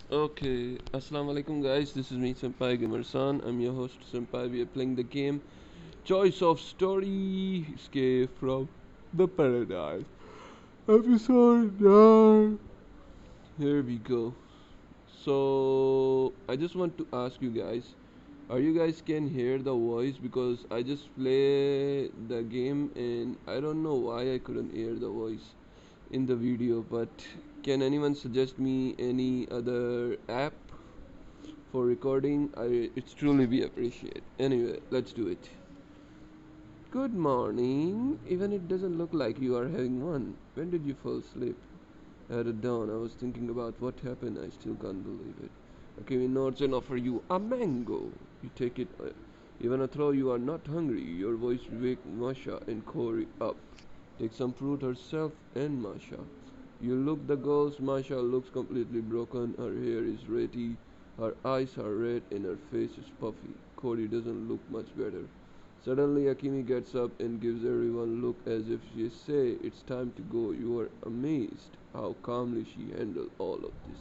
Okay, Assalamu alaikum guys, this is me Senpai Gamer San. I'm your host Senpai. We are playing the game Choice of Story Escape from the Paradise. Episode 9. Here we go. So I just want to ask you guys, are you guys can hear the voice because I just play the game and I don't know why I couldn't hear the voice in the video, but can anyone suggest me any other app for recording? It's truly be appreciated. Anyway, let's do it. Good morning. Even it doesn't look like you are having one. When did you fall asleep? At dawn, I was thinking about what happened. I still can't believe it. I came in nods and offer you a mango. You take it, even though you are not hungry. Your voice wake Masha and Corey up. Take some fruit herself and Masha. You look the girls. Masha looks completely broken. Her hair is ratty. Her eyes are red and her face is puffy. Corey doesn't look much better. Suddenly Akimi gets up and gives everyone a look as if she say it's time to go. You are amazed how calmly she handled all of this.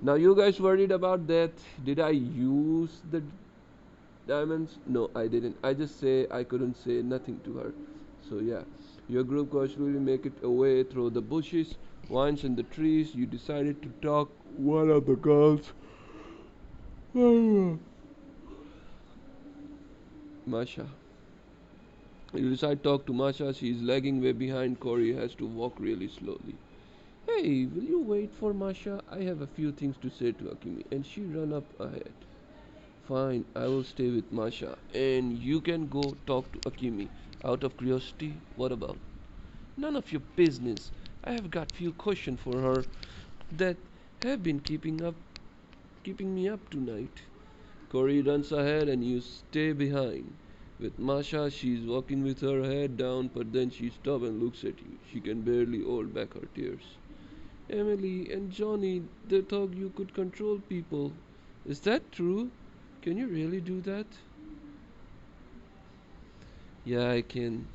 Now you guys worried about that? Did I use the diamonds? No, I didn't. I just say I couldn't say nothing to her. So yeah. Your group casually make it away through the bushes, vines and the trees. You decided to talk one of the girls. Masha. You decide to talk to Masha. She is lagging way behind. Corey has to walk really slowly. Hey, will you wait for Masha? I have a few things to say to Akimi. And she run up ahead. Fine, I will stay with Masha. And you can go talk to Akimi. Out of curiosity, what about? None of your business. I have got few questions for her that have been keeping me up tonight. Corey runs ahead and you stay behind. With Masha, she's walking with her head down, but then she stops and looks at you. She can barely hold back her tears. Emily and Johnny, they thought you could control people. Is that true? Can you really do that? Yeah, I can.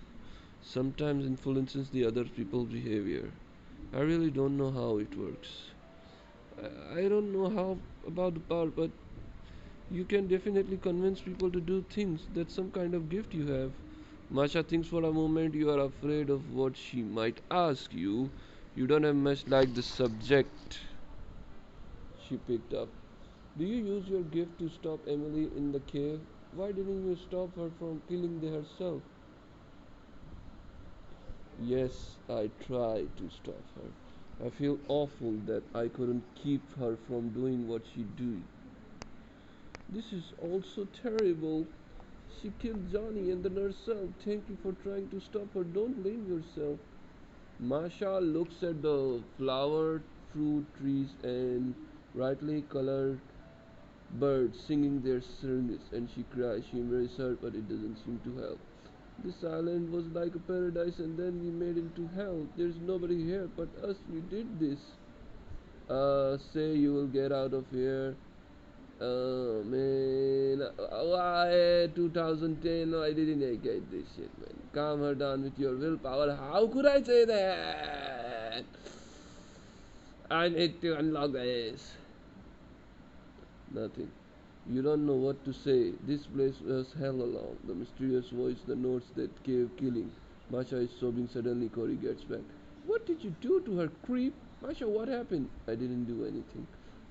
Sometimes influences the other people's behavior. I really don't know how it works. I don't know how about the power, but you can definitely convince people to do things. That's some kind of gift you have. Masha thinks for a moment you are afraid of what she might ask you. You don't have much like the subject she picked up. Do you use your gift to stop Emily in the cave? Why didn't you stop her from killing herself? Yes, I tried to stop her. I feel awful that I couldn't keep her from doing what she did. This is also terrible. She killed Johnny and then herself. Thank you for trying to stop her. Don't blame yourself. Masha looks at the flowered fruit trees and brightly colored birds singing their serenades, and she cries. She embraces her, but it doesn't seem to help. This island was like a paradise, and then we made it into hell. There's nobody here but us. We did this. Say you will get out of here. Man, why 2010? No, I didn't get this shit, man. Calm her down with your willpower. How could I say that? I need to unlock this. Nothing. You don't know what to say. This place was hell alone. The mysterious voice, the notes that gave killing. Masha is sobbing. Suddenly, Cory gets back. What did you do to her, creep? Masha, what happened? I didn't do anything.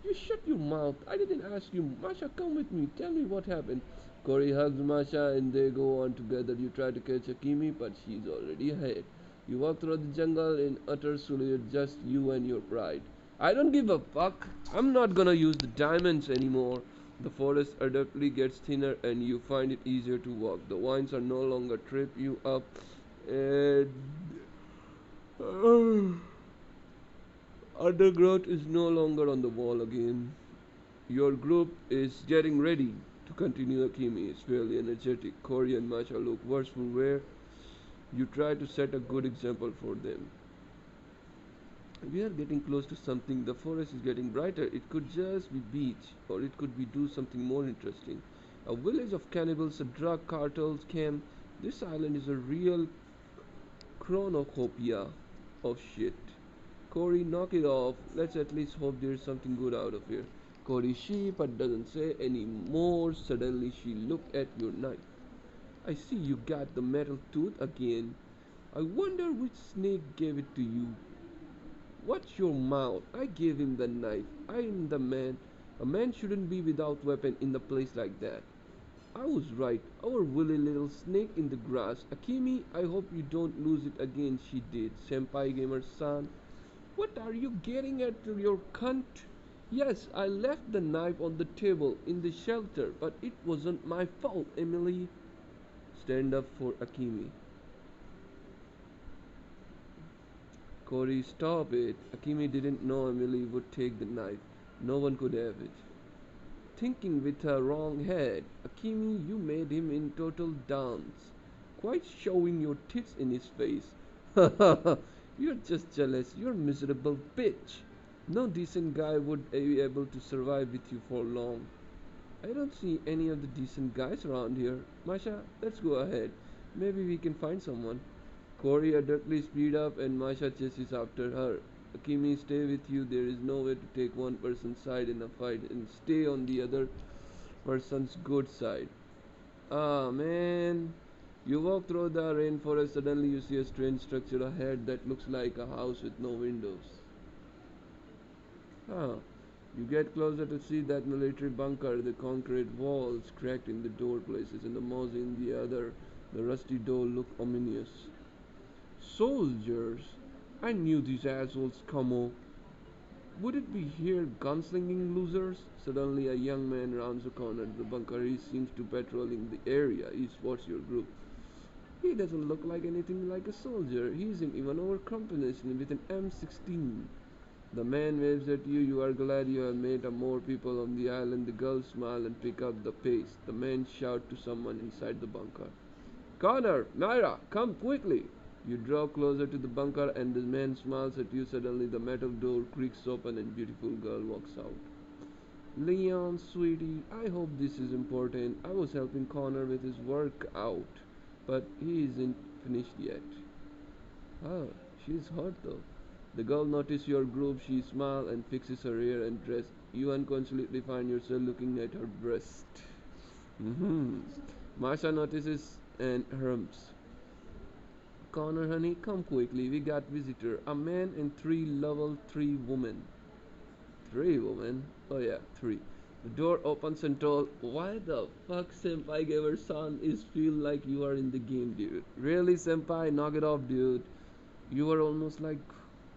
You shut your mouth. I didn't ask you. Masha, come with me. Tell me what happened. Cory hugs Masha and they go on together. You try to catch Akimi, but she's already ahead. You walk through the jungle in utter solitude, just you and your pride. I don't give a fuck. I'm not gonna use the diamonds anymore. The forest abruptly gets thinner and you find it easier to walk. The vines are no longer trip you up and undergrowth is no longer on the wall again. Your group is getting ready to continue. Akimi is fairly energetic. Cory and Masha look worse for wear. You try to set a good example for them. We are getting close to something. The forest is getting brighter. It could just be beach, or it could be do something more interesting. A village of cannibals, a drug cartels camp. This island is a real cornucopia of shit. Corey, knock it off. Let's at least hope there's something good out of here. Cody she but doesn't say any more. Suddenly she looked at your knife. I see you got the metal tooth again. I wonder which snake gave it to you. Watch your mouth. I gave him the knife. I am the man. A man shouldn't be without weapon in a place like that. I was right. Our woolly little snake in the grass. Akimi, I hope you don't lose it again. She did. Senpai Gamer-san. What are you getting at, your cunt? Yes, I left the knife on the table in the shelter, but it wasn't my fault, Emily. Stand up for Akimi. Corey, stop it. Akimi didn't know Emily would take the knife. No one could have it. Thinking with her wrong head. Akimi, you made him in total dance. Quite showing your tits in his face. You're just jealous. You're a miserable bitch. No decent guy would be able to survive with you for long. I don't see any of the decent guys around here. Masha, let's go ahead. Maybe we can find someone. Corey adroitly speed up and Masha chases after her. Akimi, stay with you. There is no way to take one person's side in a fight and stay on the other person's good side. Ah, man. You walk through the rainforest, suddenly you see a strange structure ahead that looks like a house with no windows. Huh. You get closer to see that military bunker, the concrete walls cracked in the door places and the moss in the other. The rusty door look ominous. Soldiers? I knew these assholes, Como. Would it be here gunslinging losers? Suddenly a young man rounds the corner of the bunker. He seems to patrolling the area. He spots your group. He doesn't look like anything like a soldier. He isn't even our combination with an M16. The man waves at you. You are glad you have met more people on the island. The girls smile and pick up the pace. The man shouts to someone inside the bunker. Connor, Myra, come quickly. You draw closer to the bunker and the man smiles at you. Suddenly the metal door creaks open and beautiful girl walks out. Leon, sweetie, I hope this is important. I was helping Connor with his workout, but he isn't finished yet. Oh, she's hot though. The girl notices your group. She smiles and fixes her hair and dress. You unconsciously find yourself looking at her breast. Mm-hmm. Marsha notices and hums. Connor, honey, come quickly. We got visitor. A man and three level 3 women. 3 women? Oh yeah, 3. The door opens and told, why the fuck Senpai gave her son is feel like you are in the game, dude. Really, Senpai? Knock it off, dude. You were almost like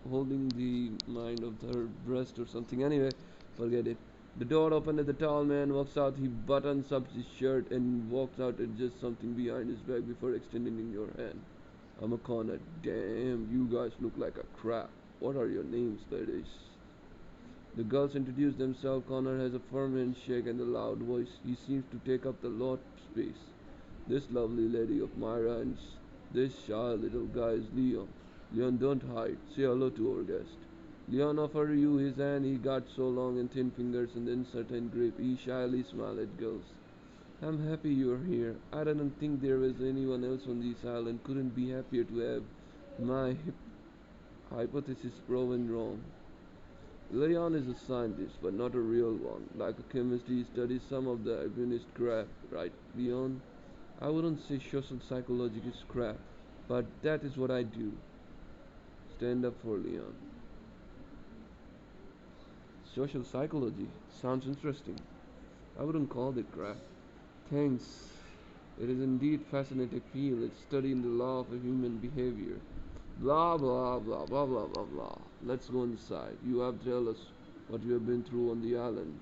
holding the mind of her breast or something. Anyway, forget it. The door opened and the tall man walks out. He buttons up his shirt and walks out and just something behind his back before extending your hand. I'm a Connor. Damn, you guys look like a crap. What are your names, ladies? The girls introduce themselves. Connor has a firm handshake and a loud voice. He seems to take up the lot space. This lovely lady of Myra and this shy little guy is Leon. Leon, don't hide. Say hello to our guest. Leon offered you his hand. He got so long and thin fingers and uncertain grip. He shyly smiled at girls. I'm happy you're here. I didn't think there was anyone else on this island. Couldn't be happier to have my hypothesis proven wrong. Leon is a scientist, but not a real one. Like a chemist, he studies some of the advanced crap, right, Leon? I wouldn't say social psychology is crap, but that is what I do. Stand up for Leon. Social psychology sounds interesting. I wouldn't call it crap. Thanks. It is indeed fascinating field. It's studying the law of human behavior. Blah blah blah blah blah blah blah. Let's go inside. You have to tell us what you have been through on the island.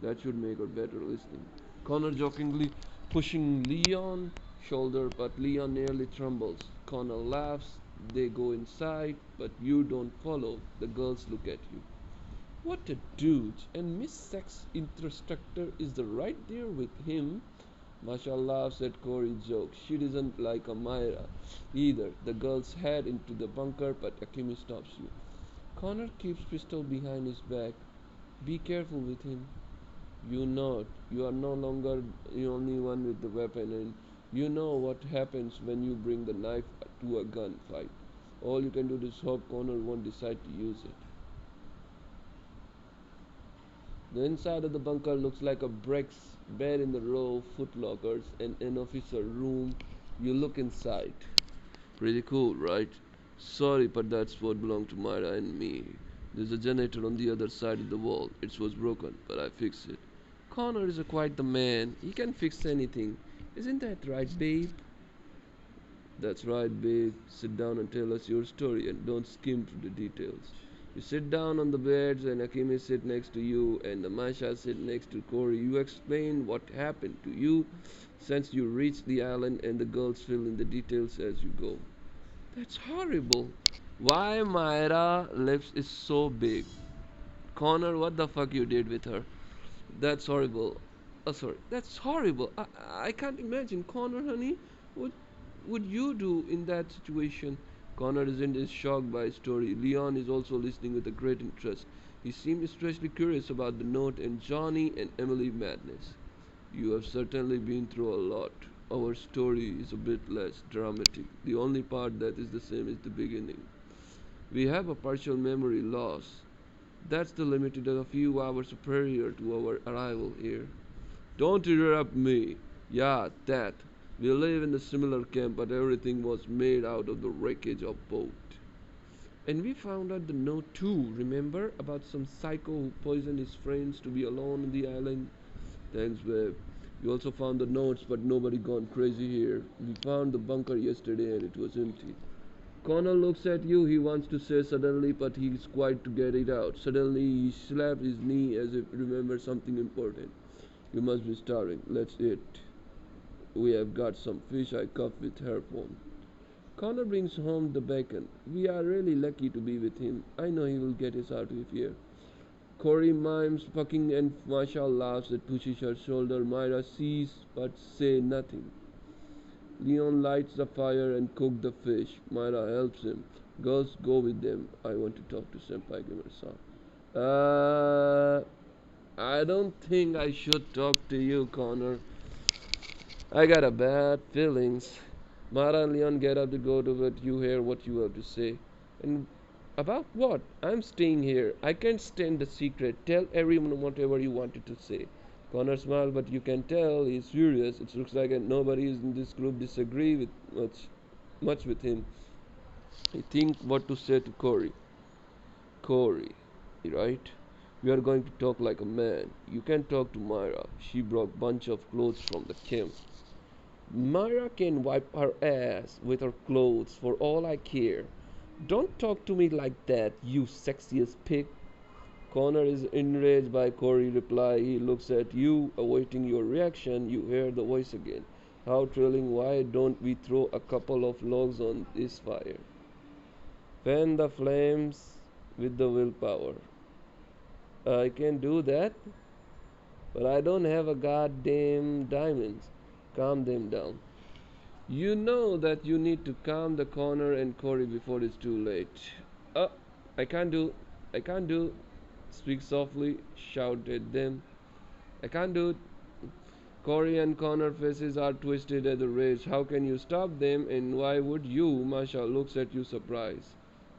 That should make her better listening. Connor jokingly pushing Leon's shoulder, but Leon nearly trembles. Connor laughs. They go inside, but you don't follow. The girls look at you. What a dude! And Miss Sex Instructor is the right there with him. Masha laughs at Corey's joke. She doesn't like Amira either. The girls head into the bunker, but Akimi stops you. Connor keeps pistol behind his back. Be careful with him. You know, you are no longer the only one with the weapon, and you know what happens when you bring the knife to a gunfight. All you can do is hope Connor won't decide to use it. The inside of the bunker looks like a bricks bed in the row, foot lockers, and an officer room. You look inside. Pretty cool, right? Sorry, but that's what belonged to Myra and me. There's a generator on the other side of the wall. It was broken, but I fixed it. Connor is quite the man. He can fix anything. Isn't that right, babe? That's right, babe. Sit down and tell us your story and don't skim through the details. You sit down on the beds and Akimi sit next to you and the Masha sit next to Corey. You explain what happened to you since you reached the island and the girls fill in the details as you go. That's horrible. Why Myra lips is so big? Connor, what the fuck you did with her? That's horrible. Oh, sorry. That's horrible. I can't imagine. Connor, honey, what would you do in that situation? Connor isn't as shocked by his story. Leon is also listening with a great interest. He seemed especially curious about the note and Johnny and Emily madness. You have certainly been through a lot. Our story is a bit less dramatic. The only part that is the same is the beginning. We have a partial memory loss. That's the limited a few hours superior to our arrival here. Don't interrupt me. Yeah, that. We live in a similar camp, but everything was made out of the wreckage of boat. And we found out the note too, remember? About some psycho who poisoned his friends to be alone on the island. Thanks, babe. We also found the notes, but nobody gone crazy here. We found the bunker yesterday and it was empty. Connor looks at you, he wants to say suddenly, but he's quiet to get it out. Suddenly, he slapped his knee as if remember something important. You must be starving. Let's eat. We have got some fish I caught with harpoon. Connor brings home the bacon. We are really lucky to be with him. I know he will get us out of here. Corey mimes fucking and Masha laughs and pushes her shoulder. Myra sees but say nothing. Leon lights the fire and cooks the fish. Myra helps him. Girls, go with them. I want to talk to Senpai Gamer-san. I don't think I should talk to you, Connor. I got a bad feelings. Mara and Leon get up to go to bed. You hear what you have to say. And about what? I'm staying here. I can't stand the secret. Tell everyone whatever you wanted to say. Connor smiled, but you can tell he's furious. It looks like nobody in this group disagree with much with him. He think what to say to Corey. Corey, right? We are going to talk like a man. You can talk to Myra. She brought bunch of clothes from the camp. Myra can wipe her ass with her clothes for all I care. Don't talk to me like that, you sexiest pig. Connor is enraged by Corey's reply. He looks at you, awaiting your reaction. You hear the voice again. How thrilling, why don't we throw a couple of logs on this fire? Fan the flames with the willpower. I can do that, but I don't have a goddamn diamonds. Calm them down. You know that you need to calm the Connor and Corey before it's too late. Uh, I can't do. I can't do. Speak softly, shout at them. I can't do it. Corey and Connor faces are twisted at the rage. How can you stop them and why would you? Masha looks at you surprised.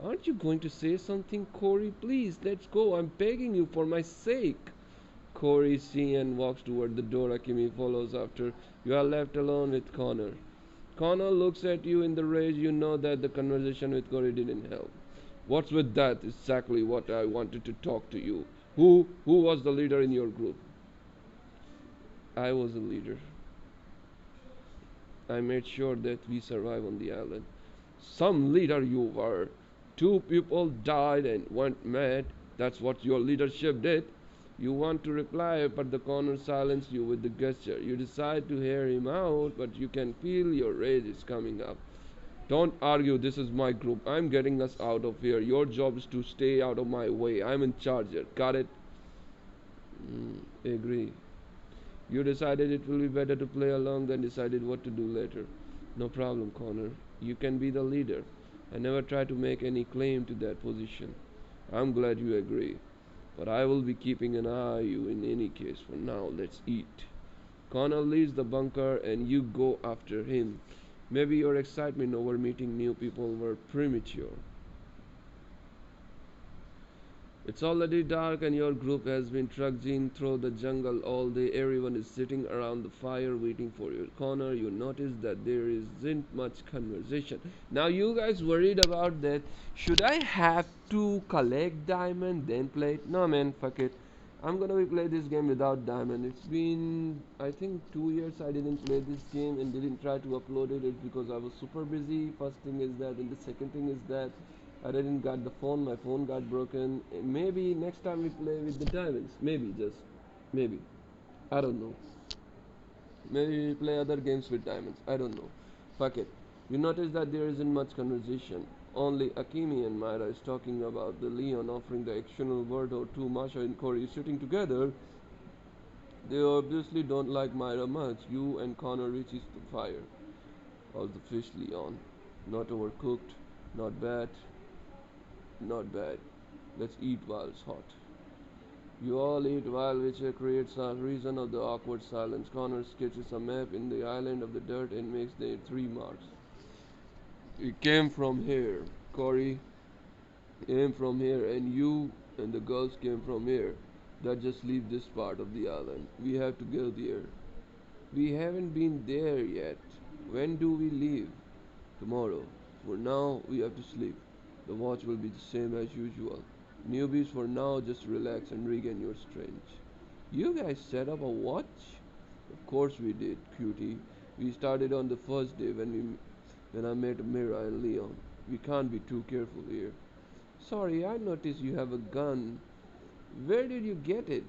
Aren't you going to say something, Corey? Please, let's go. I'm begging you for my sake. Corey sees and walks toward the door. Akimi follows after. You are left alone with Connor. Connor looks at you in the rage. You know that the conversation with Corey didn't help. What's with that? Exactly what I wanted to talk to you. Who was the leader in your group? I was the leader. I made sure that we survive on the island. Some leader you were. Two people died and went mad. That's what your leadership did. You want to reply, but the Connor silenced you with the gesture. You decide to hear him out, but you can feel your rage is coming up. Don't argue, this is my group. I'm getting us out of here. Your job is to stay out of my way. I'm in charge here. Got it? Agree. You decided it will be better to play along than decided what to do later. No problem, Connor. You can be the leader. I never tried to make any claim to that position. I'm glad you agree. But I will be keeping an eye on you in any case. For now, let's eat. Connor leaves the bunker and you go after him. Maybe your excitement over meeting new people were premature. It's already dark and your group has been trudging through the jungle all day. Everyone is sitting around the fire waiting for your corner. You notice that there isn't much conversation. Now you guys worried about that. Should I have to collect diamond then play it? No man, fuck it. I'm gonna be play this game without diamond. It's been I think 2 years I didn't play this game and didn't try to upload it. It's because I was super busy. First thing is that, and the second thing is that I didn't got the phone. My phone got broken. Maybe next time we play with the diamonds. Maybe just maybe. I don't know. Maybe we play other games with diamonds. I don't know. Fuck it. You notice that there isn't much conversation. Only Akimi and Myra is talking about the Leon offering the occasional word or two. Masha and Corey sitting together. They obviously don't like Myra much. You and Connor reaches the fire. How's the fish, Leon? Not overcooked. Not bad. Not bad. Let's eat while it's hot. You all eat while which creates a reason of the awkward silence. Connor sketches a map in the island of the dirt and makes the three marks. We came from here. Corey came from here and you and the girls came from here. That just leaves this part of the island. We have to go there. We haven't been there yet. When do we leave? Tomorrow. For now, we have to sleep. The watch will be the same as usual. Newbies, for now, just relax and regain your strength. You guys set up a watch? Of course we did, cutie. We started on the first day when I met Mira and Leon. We can't be too careful here. Sorry, I noticed you have a gun. Where did you get it?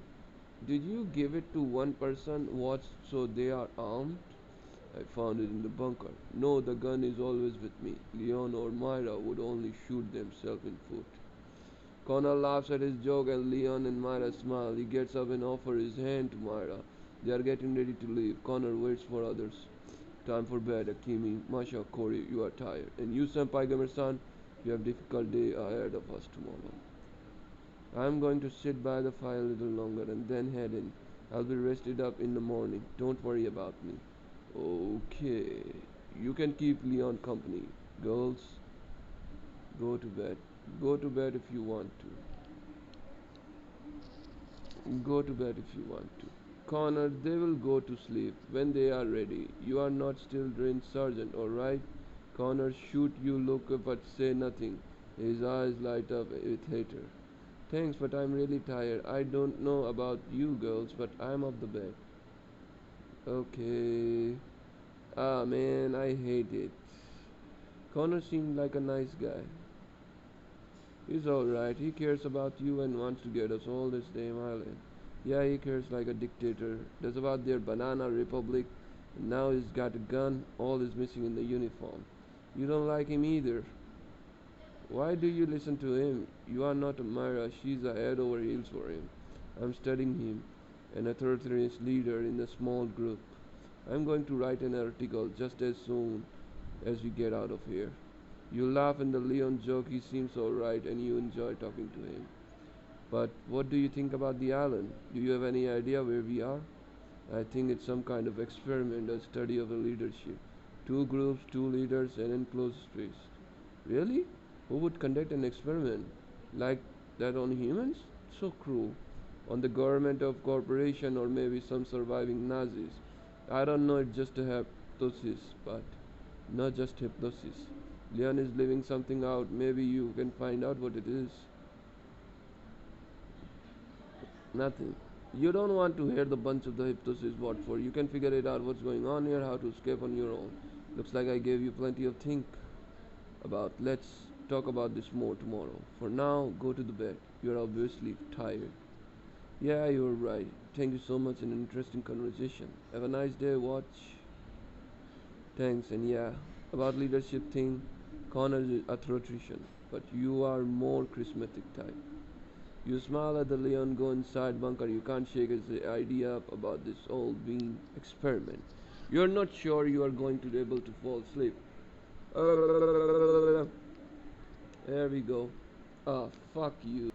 Did you give it to one person? Watch so they are armed? I found it in the bunker. No, the gun is always with me. Leon or Myra would only shoot themselves in foot. Connor laughs at his joke and Leon and Myra smile. He gets up and offers his hand to Myra. They are getting ready to leave. Connor waits for others. Time for bed, Akimi, Masha, Corey, you are tired. And you, Senpai Gamer-san, you have difficult day ahead of us tomorrow. I'm going to sit by the fire a little longer and then head in. I'll be rested up in the morning. Don't worry about me. Okay. You can keep Leon company. Girls, go to bed. Go to bed if you want to. Go to bed if you want to. Connor, they will go to sleep when they are ready. You are not still drained, Sergeant, alright? Connor, shoot you look but say nothing. His eyes light up with hater. Thanks, but I'm really tired. I don't know about you girls, but I'm off the bed. Okay. Ah man, I hate it. Connor seemed like a nice guy. He's alright. He cares about you and wants to get us all this damn island. Yeah, he cares like a dictator. That's about their banana republic. And now he's got a gun. All is missing in the uniform. You don't like him either. Why do you listen to him? You are not a Myra. She's a head over heels for him. I'm studying him, an authoritarian leader in a small group. I'm going to write an article just as soon as we get out of here. You laugh and the Leon joke. He seems alright and you enjoy talking to him. But what do you think about the island? Do you have any idea where we are? I think it's some kind of experiment, a study of a leadership. Two groups, two leaders, and enclosed space. Really? Who would conduct an experiment like that on humans? So cruel. On the government of corporation or maybe some surviving Nazis. I don't know, it's just a hypnosis, but not just hypnosis. Leon is living something out. Maybe you can find out what it is. Nothing. You don't want to hear the bunch of the hypnosis what for. You can figure it out what's going on here, how to escape on your own. Looks like I gave you plenty of think about. Let's talk about this more tomorrow. For now, go to the bed. You're obviously tired. Yeah, you're right. Thank you so much. An interesting conversation. Have a nice day. Watch. Thanks. And yeah, about leadership thing, Connor is authoritarian, but you are more charismatic type. You smile at the Leon go inside bunker. You can't shake his idea up about this old bean experiment. You're not sure you are going to be able to fall asleep. There we go. Ah, fuck you.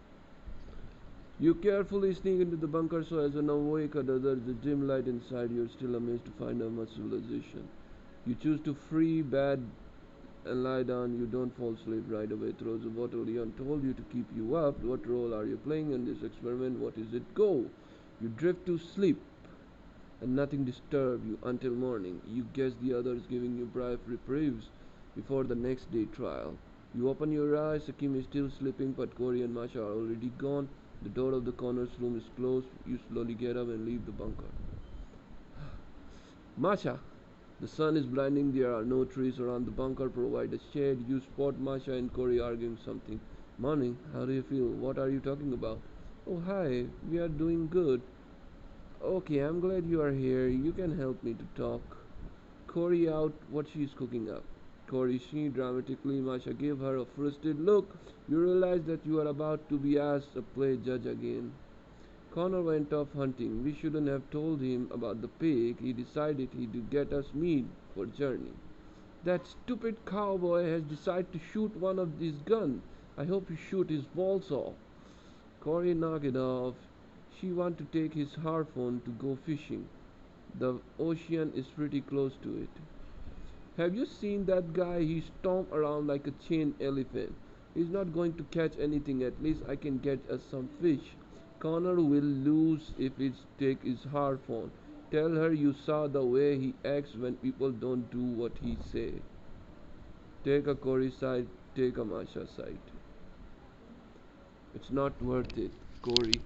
You carefully sneak into the bunker so as to avoid the dim light inside. You're still amazed to find how much civilization. You choose to free bad and lie down. You don't fall asleep right away. Throws a bottle. Leon told you to keep you up. What role are you playing in this experiment? What is it? Go. You drift to sleep, and nothing disturbs you until morning. You guess the others giving you brief reprieves before the next day trial. You open your eyes. Akim is still sleeping, but Corey and Masha are already gone. The door of the corner's room is closed. You slowly get up and leave the bunker. Masha, the sun is blinding. There are no trees around the bunker provide a shade. You spot Masha and Corey arguing something. Morning, how do you feel? What are you talking about? Oh, hi, we are doing good. Okay, I'm glad you are here. You can help me to talk. Corey out what she's cooking up. Corey she dramatically. Masha gave her a frustrated look. You realize that you are about to be asked to play judge again. Connor went off hunting. We shouldn't have told him about the pig. He decided he'd get us meat for journey. That stupid cowboy has decided to shoot one of these guns. I hope he shoot his balls off. Corey knocked it off. She want to take his harpoon to go fishing. The ocean is pretty close to it. Have you seen that guy? He stomp around like a chained elephant. He's not going to catch anything. At least I can get us some fish. Connor will lose if it take his harpoon. Tell her you saw the way he acts when people don't do what he say. Take a Corey side, take a Masha side. It's not worth it, Corey.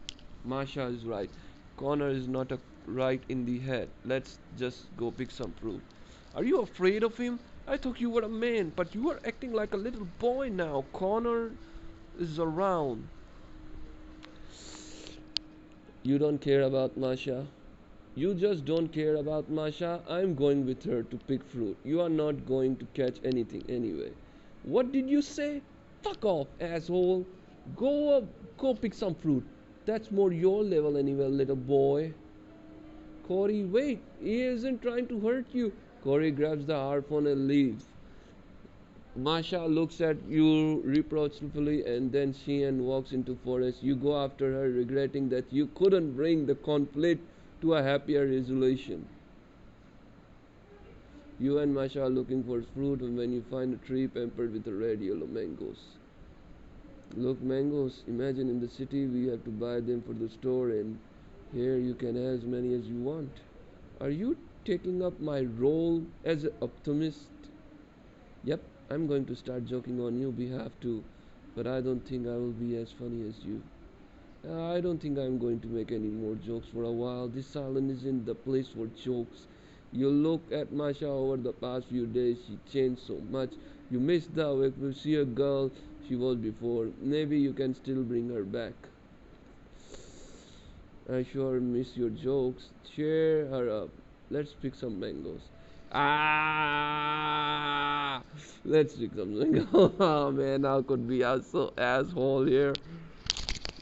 Masha is right. Connor is not a right in the head. Let's just go pick some fruit. Are you afraid of him? I thought you were a man, but you are acting like a little boy now. Connor is around. You don't care about Masha. You just don't care about Masha. I'm going with her to pick fruit. You are not going to catch anything anyway. What did you say? Fuck off, asshole. Go up, go pick some fruit. That's more your level anyway, little boy. Corey, wait. He isn't trying to hurt you. Corey grabs the harpoon and leaves. Masha looks at you reproachfully and then she and walks into forest. You go after her, regretting that you couldn't bring the conflict to a happier resolution. You and Masha are looking for fruit and when you find a tree pampered with red yellow mangoes. Look, mangoes, imagine in the city we have to buy them for the store and here you can have as many as you want. Are you taking up my role as an optimist? Yep, I'm going to start joking on your behalf too, but I don't think I will be as funny as you. I don't think I'm going to make any more jokes for a while. This island isn't the place for jokes. You look at Masha over the past few days, she changed so much. You miss the way you see a girl she was before. Maybe you can still bring her back. I sure miss your jokes. Cheer her up. Let's pick some mangoes. Ah, let's pick some mangoes. Oh man, how could be so asshole here?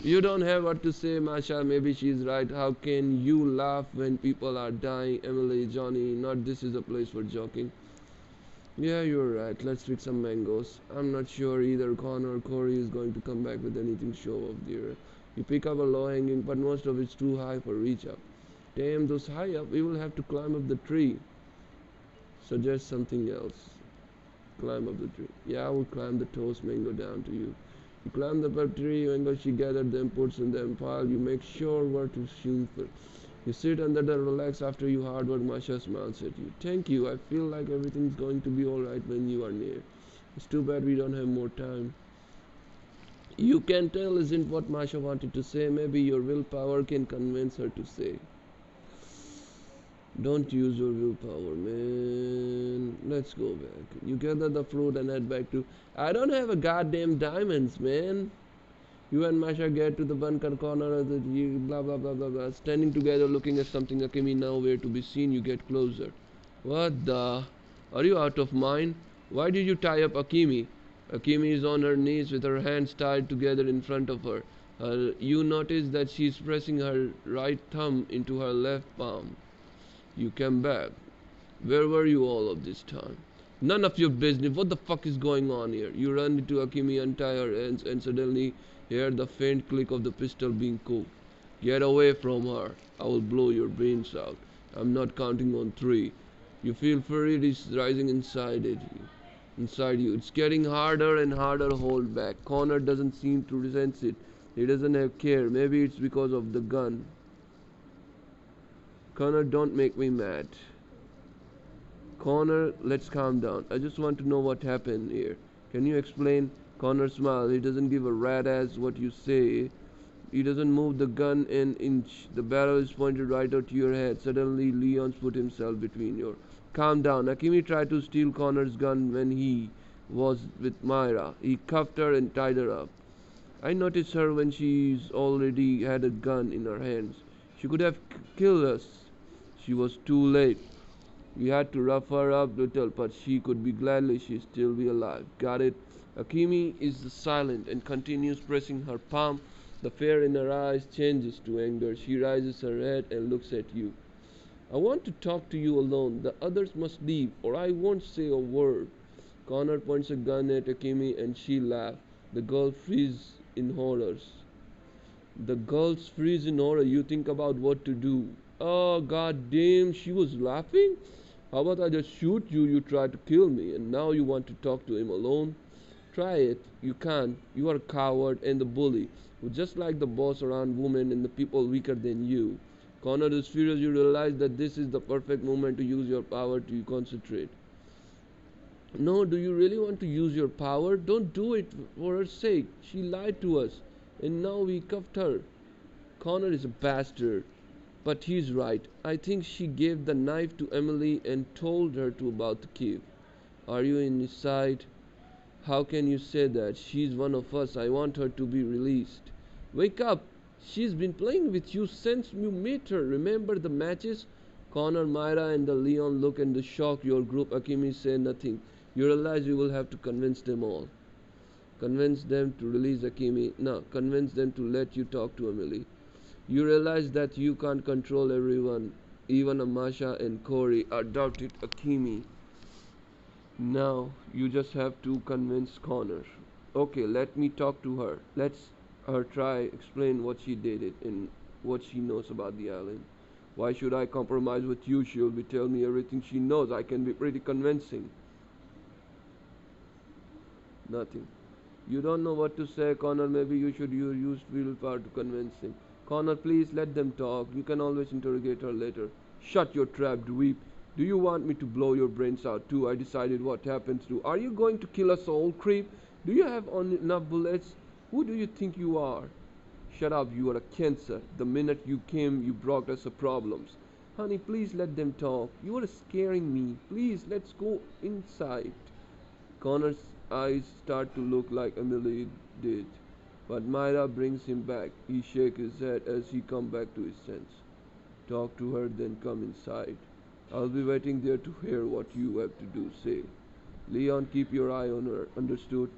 You don't have what to say, Masha. Maybe she's right. How can you laugh when people are dying? Emily, Johnny, not this is a place for joking. Yeah, you're right. Let's pick some mangoes. I'm not sure either Connor or Corey is going to come back with anything show off there. You pick up a low hanging, but most of it's too high for reach up. Damn, those high up, we will have to climb up the tree. Suggest something else. Climb up the tree. Yeah, I will climb the toast mango down to you. You climb the up tree, mango, she gathered them, puts in them pile. You make sure where to shoot for. You sit under the relax after you hard work. Masha smiles at you. Thank you. I feel like everything's going to be alright when you are near. It's too bad we don't have more time. You can tell isn't what Masha wanted to say. Maybe your willpower can convince her to say. Don't use your willpower, man. Let's go back. You gather the fruit and head back to. I don't have a goddamn diamonds, man. You and Masha get to the bunker corner of the blah blah blah blah blah. Standing together looking at something Akemi nowhere to be seen, you get closer. What the? Are you out of mind? Why did you tie up Akemi? Akemi is on her knees with her hands tied together in front of her. You notice that she's pressing her right thumb into her left palm. You came back. Where were you all of this time? None of your business. What the fuck is going on here? You run into Akemi, untie her hands, and suddenly hear the faint click of the pistol being cocked. Get away from her. I will blow your brains out. I'm not counting on three. You feel fury is rising inside you. inside you. It's getting harder and harder to hold back. Connor doesn't seem to resent it. He doesn't have care. Maybe it's because of the gun. Connor, don't make me mad. Connor, let's calm down. I just want to know what happened here. Can you explain? Connor smiled. He doesn't give a rat ass what you say. He doesn't move the gun an inch. The barrel is pointed right at your head. Suddenly, Leon's put himself between your. Calm down. Akimi tried to steal Connor's gun when he was with Myra. He cuffed her and tied her up. I noticed her when she's already had a gun in her hands. She could have killed us. She was too late. We had to rough her up little, but she could be gladly she'd still be alive. Got it? Akimi is silent and continues pressing her palm. The fear in her eyes changes to anger. She raises her head and looks at you. I want to talk to you alone. The others must leave, or I won't say a word. Connor points a gun at Akimi and she laughs. The girl freezes in horrors. The girls freeze in horror. You think about what to do. Oh, god damn, she was laughing? How about I just shoot you? You tried to kill me, and now you want to talk to him alone? Try it. You can't. You are a coward and a bully, who just like the boss around women and the people weaker than you. Connor is furious. You realize that this is the perfect moment to use your power to concentrate. No, do you really want to use your power? Don't do it for her sake. She lied to us, and now we cuffed her. Connor is a bastard. But he's right. I think she gave the knife to Emily and told her to about the cave. Are you inside? How can you say that? She's one of us. I want her to be released. Wake up! She's been playing with you since you met her. Remember the matches? Connor, Myra, and the Leon look in the shock. Your group, Akimi, say nothing. You realize you will have to convince them all. Convince them to release Akimi. No, convince them to let you talk to Emily. You realize that you can't control everyone. Even Amasha and Corey are doubted Akimi. Now you just have to convince Connor. Okay, let me talk to her. Let's her try explain what she did it and what she knows about the island. Why should I compromise with you? She'll be telling me everything she knows. I can be pretty convincing. Nothing. You don't know what to say, Connor. Maybe you should use willpower to convince him. Connor, please let them talk. You can always interrogate her later. Shut your trap, dweeb. Do you want me to blow your brains out too? I decided what happens to. Are you going to kill us all, creep? Do you have enough bullets? Who do you think you are? Shut up, you are a cancer. The minute you came, you brought us problems. Honey, please let them talk. You are scaring me. Please, let's go inside. Connor's eyes start to look like Emily did, but Myra brings him back. He shakes his head as he comes back to his sense. Talk to her, then come inside. I'll be waiting there to hear what you have to do. Say, Leon, keep your eye on her. Understood?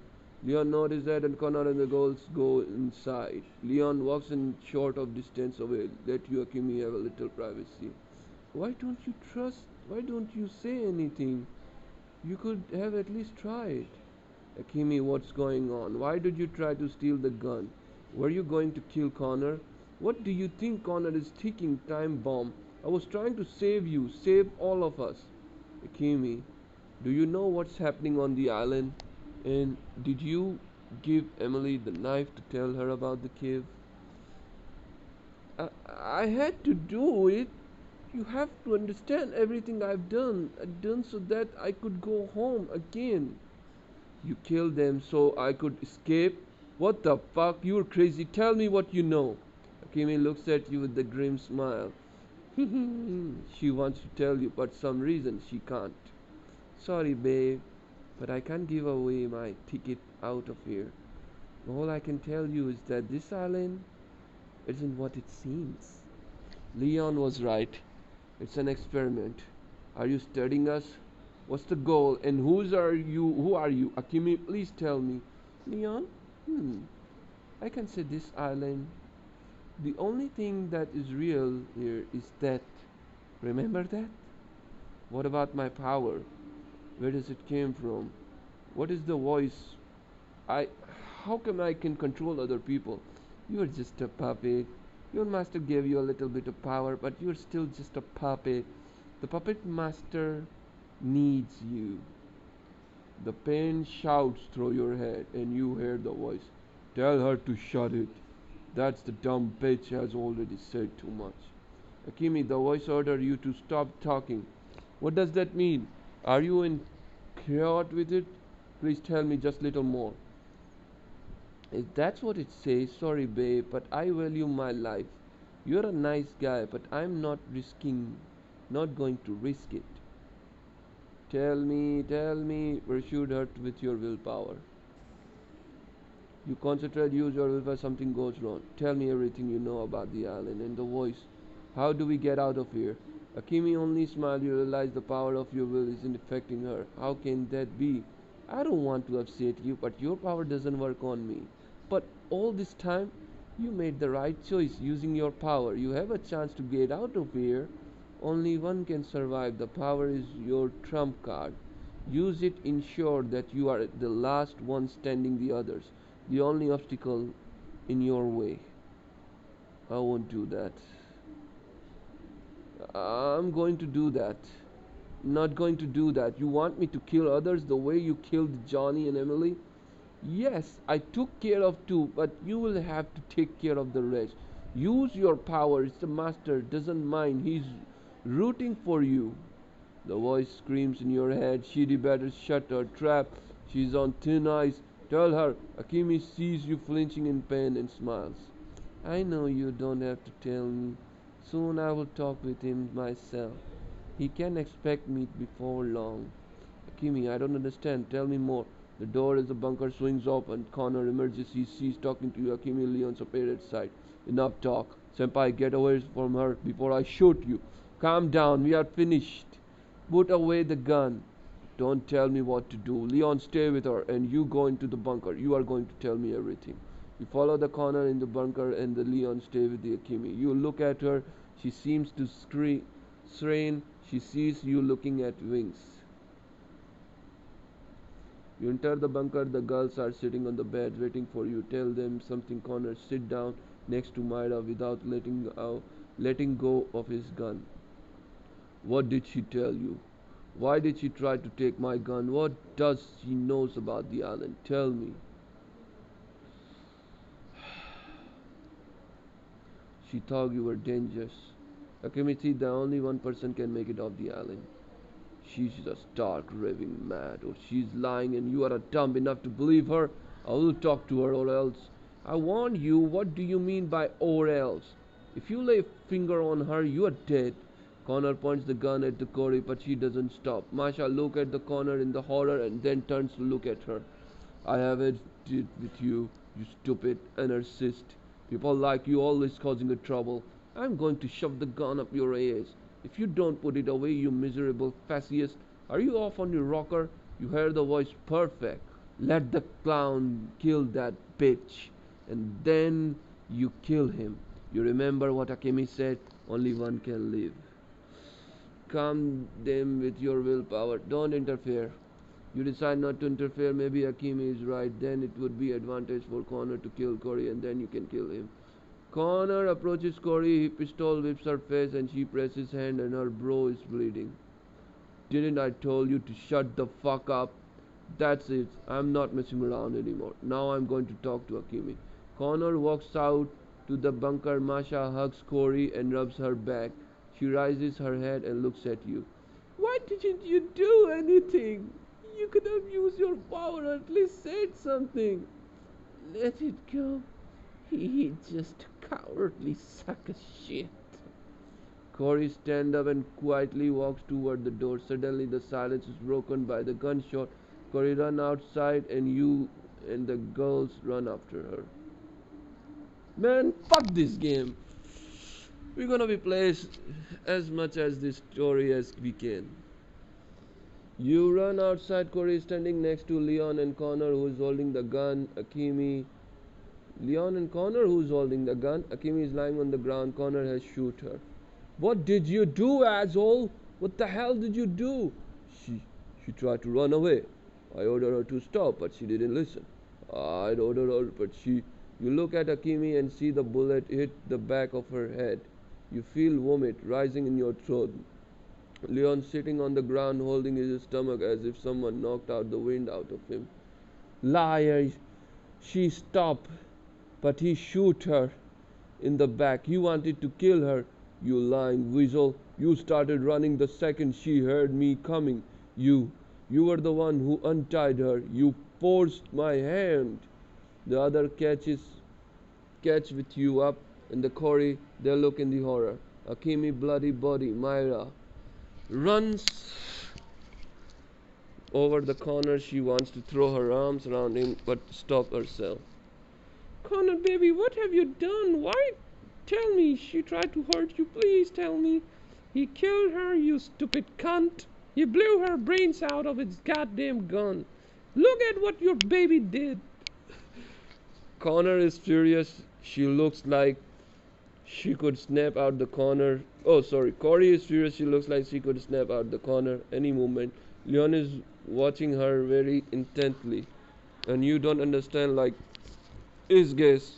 Leon nods his head and Connor and the girls go inside. Leon walks in short of distance away. Let you Akimi have a little privacy. Why don't you trust? Why don't you say anything? You could have at least tried. Akimi, what's going on? Why did you try to steal the gun? Were you going to kill Connor? What do you think Connor is ticking time bomb? I was trying to save you, save all of us. Akimi, do you know what's happening on the island? And did you give Emily the knife to tell her about the cave? I had to do it. You have to understand everything I've done so that I could go home again. You killed them so I could escape? What the fuck? You're crazy. Tell me what you know. Akimi looks at you with a grim smile. She wants to tell you, but some reason she can't. Sorry, babe, but I can't give away my ticket out of here. All I can tell you is that this island isn't what it seems. Leon was right. It's an experiment. Are you studying us? What's the goal? And whose are you? Who are you? Akimi, please tell me. Leon? I can say this island. The only thing that is real here is death. Remember that? What about my power? Where does it came from? What is the voice? I how come I can control other people? You are just a puppet. Your master gave you a little bit of power, but you're still just a puppet. The puppet master needs you. The pain shouts through your head, and you hear the voice. Tell her to shut it. That's the dumb bitch has already said too much. Akimi, the voice ordered you to stop talking. What does that mean? Are you in chaos with it? Please tell me just little more. If that's what it says, sorry babe, but I value my life. You're a nice guy, but I'm not going to risk it. Tell me, pursued her with your willpower. You concentrate, use your will, if something goes wrong. Tell me everything you know about the island. And the voice, how do we get out of here? Akimi only smiled. You realize the power of your will isn't affecting her. How can that be? I don't want to upset you, but your power doesn't work on me. But all this time, you made the right choice using your power. You have a chance to get out of here. Only one can survive. The power is your trump card. Use it, ensure that you are the last one standing the others. The only obstacle in your way. I won't do that. I'm going to do that. Not going to do that. You want me to kill others the way you killed Johnny and Emily? Yes, I took care of two, but you will have to take care of the rest. Use your power. It's the master, doesn't mind. He's rooting for you. The voice screams in your head. She'd better shut her trap. She's on thin ice. Tell her. Akimi sees you flinching in pain and smiles. I know you don't have to tell me. Soon I will talk with him myself. He can expect me before long. Akimi, I don't understand. Tell me more. The door as the bunker swings open. Connor emerges. He sees talking to you. Akimi and Leon appear at sight. Enough talk. Senpai, get away from her before I shoot you. Calm down. We are finished. Put away the gun. Don't tell me what to do. Leon, stay with her, and you go into the bunker. You are going to tell me everything. You follow the corner in the bunker, and the Leon stay with the Akimi. You look at her. She seems to strain. She sees you looking at wings. You enter the bunker. The girls are sitting on the bed waiting for you. Tell them something. Connor, sit down next to Myra without letting go of his gun. What did she tell you? Why did she try to take my gun? What does she knows about the island? Tell me. She thought you were dangerous. Akimichi, the only one person can make it off the island. She's just stark raving mad, or she's lying and you are dumb enough to believe her. I will talk to her or else. I warn you, what do you mean by or else? If you lay a finger on her, you are dead. Connor points the gun at the Cory, but she doesn't stop. Masha looks at the corner in the horror and then turns to look at her. I have it with you, you stupid narcissist. People like you always causing a trouble. I'm going to shove the gun up your ass. If you don't put it away, you miserable fascist. Are you off on your rocker? You heard the voice perfect. Let the clown kill that bitch. And then you kill him. You remember what Akemi said? Only one can live. Calm them with your willpower. Don't interfere. You decide not to interfere. Maybe Akemi is right. Then it would be advantage for Connor to kill Cory and then you can kill him. Connor approaches Cory. He pistol whips her face and she presses his hand and her brow is bleeding. Didn't I tell you to shut the fuck up? That's it. I'm not messing around anymore. Now I'm going to talk to Akemi. Connor walks out to the bunker. Masha hugs Cory and rubs her back. She raises her head and looks at you. Why didn't you do anything? You could have used your power or at least said something. Let it go. He just cowardly sack of shit. Cory stands up and quietly walks toward the door. Suddenly the silence is broken by the gunshot. Cory runs outside and you and the girls run after her. Man, fuck this game. We're gonna be playing as much as this story as we can. You run outside. Cory is standing next to Leon and Connor, who is holding the gun. Leon and Connor, who is holding the gun. Akemi is lying on the ground. Connor has shot her. What did you do, asshole? What the hell did you do? She tried to run away. I ordered her to stop, but she didn't listen. I'd ordered her, but she... You look at Akemi and see the bullet hit the back of her head. You feel vomit rising in your throat. Leon sitting on the ground holding his stomach as if someone knocked out the wind out of him. Liar! She stopped, but he shoot her in the back. You wanted to kill her, you lying weasel. You started running the second she heard me coming. You, you were the one who untied her. You forced my hand. The other catch with you up in the quarry. They look in the horror. Akimi bloody body. Myra runs over the corner. She wants to throw her arms around him, but stop herself. Connor, baby, what have you done? Why? Tell me. She tried to hurt you. Please tell me. He killed her, you stupid cunt. He blew her brains out of his goddamn gun. Look at what your baby did. Connor is furious. She looks like she could snap out the corner. Oh, sorry. Corey is furious. She looks like she could snap out the corner any moment. Leon is watching her very intently. And you don't understand, like, his guess.